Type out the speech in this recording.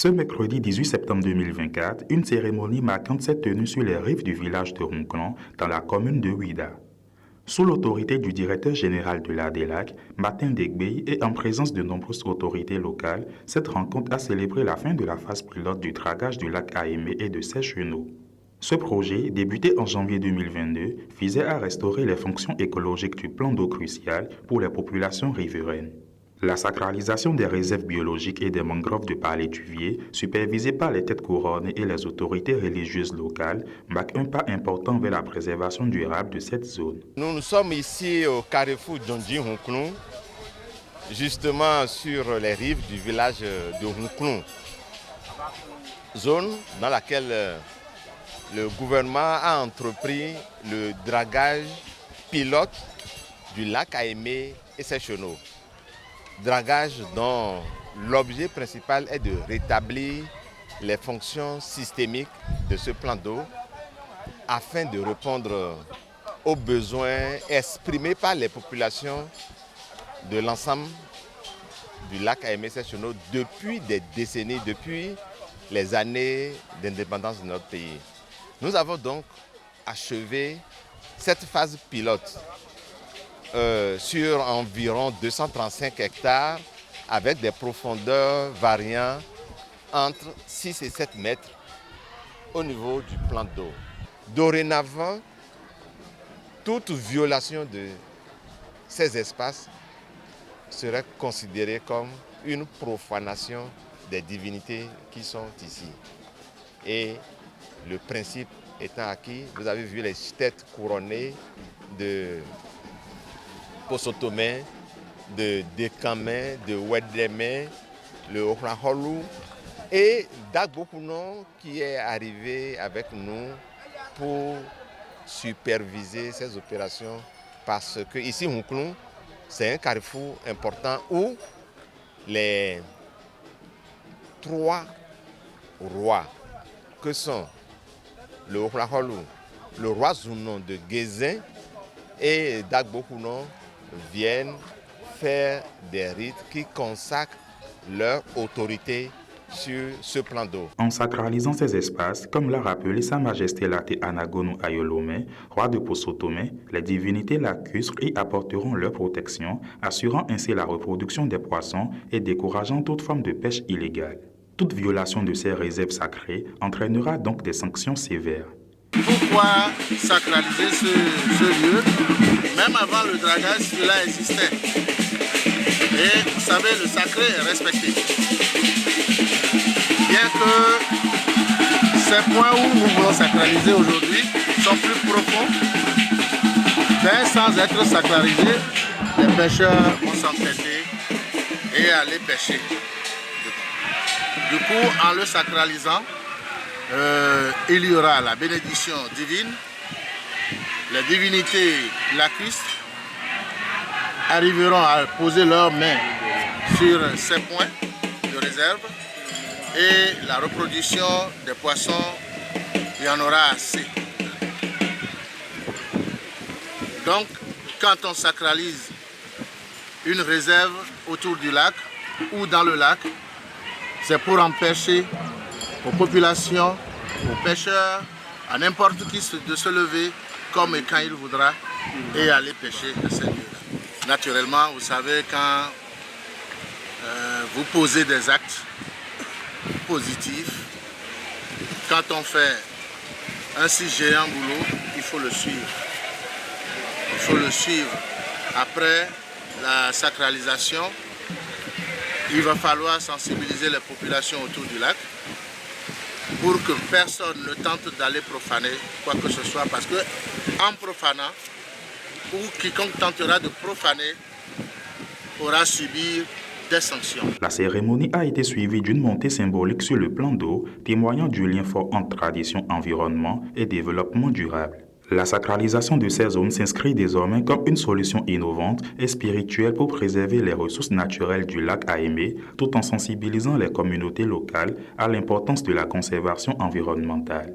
Ce mercredi 18 septembre 2024, une cérémonie marquante s'est tenue sur les rives du village de Ronclon, dans la commune de Ouida. Sous l'autorité du directeur général de l'ADELAC, Martin Degbey, et en présence de nombreuses autorités locales, cette rencontre a célébré la fin de la phase pilote du dragage du lac Aémé et de ses chenaux. Ce projet, débuté en janvier 2022, visait à restaurer les fonctions écologiques du plan d'eau crucial pour les populations riveraines. La sacralisation des réserves biologiques et des mangroves de Palétuvier, supervisée par les têtes couronnées et les autorités religieuses locales, marque un pas important vers la préservation durable de cette zone. Nous sommes ici au carrefour Djondji-Ronclon, justement sur les rives du village de Ronclon, zone dans laquelle le gouvernement a entrepris le dragage pilote du lac Aémé et ses chenaux. Dragage dont l'objet principal est de rétablir les fonctions systémiques de ce plan d'eau afin de répondre aux besoins exprimés par les populations de l'ensemble du lac Aémé et ses chenaux depuis des décennies, depuis les années d'indépendance de notre pays. Nous avons donc achevé cette phase pilote sur environ 235 hectares avec des profondeurs variant entre 6 et 7 mètres au niveau du plan d'eau. Dorénavant, toute violation de ces espaces serait considérée comme une profanation des divinités qui sont ici. Et le principe étant acquis, vous avez vu les têtes couronnées de Possotomé, de Dekamé, de Wedemé, le Okraholu et Dagbokounon qui est arrivé avec nous pour superviser ces opérations parce que ici, Ronclon, c'est un carrefour important où les 3 rois que sont le Okraholu, le roi Zounon de Gézin et Dagbokounon viennent faire des rites qui consacrent leur autorité sur ce plan d'eau. En sacralisant ces espaces, comme l'a rappelé Sa Majesté Laté Anagonu Ayolomé, roi de Possotomé, les divinités lacustres y apporteront leur protection, assurant ainsi la reproduction des poissons et décourageant toute forme de pêche illégale. Toute violation de ces réserves sacrées entraînera donc des sanctions sévères. Pourquoi sacraliser ce lieu? Même avant le dragage, cela existait. Et vous savez, le sacré est respecté. Bien que ces points où nous voulons sacraliser aujourd'hui sont plus profonds, mais sans être sacralisés, les pêcheurs vont s'entraîner et aller pêcher. Du coup, en le sacralisant, il y aura la bénédiction divine. Les divinités lacustres arriveront à poser leurs mains sur ces points de réserve et la reproduction des poissons, il y en aura assez. Donc, quand on sacralise une réserve autour du lac ou dans le lac, c'est pour empêcher aux populations, aux pêcheurs, à n'importe qui de se lever comme et quand il voudra et aller pêcher de ces lieux-là. Naturellement, vous savez, quand vous posez des actes positifs, quand on fait un si géant boulot, il faut le suivre. Il faut le suivre. Après la sacralisation, il va falloir sensibiliser les populations autour du lac pour que personne ne tente d'aller profaner quoi que ce soit, parce que en profanant, ou quiconque tentera de profaner aura subi des sanctions. La cérémonie a été suivie d'une montée symbolique sur le plan d'eau, témoignant du lien fort entre tradition, environnement et développement durable. La sacralisation de ces zones s'inscrit désormais comme une solution innovante et spirituelle pour préserver les ressources naturelles du lac Aémé, tout en sensibilisant les communautés locales à l'importance de la conservation environnementale.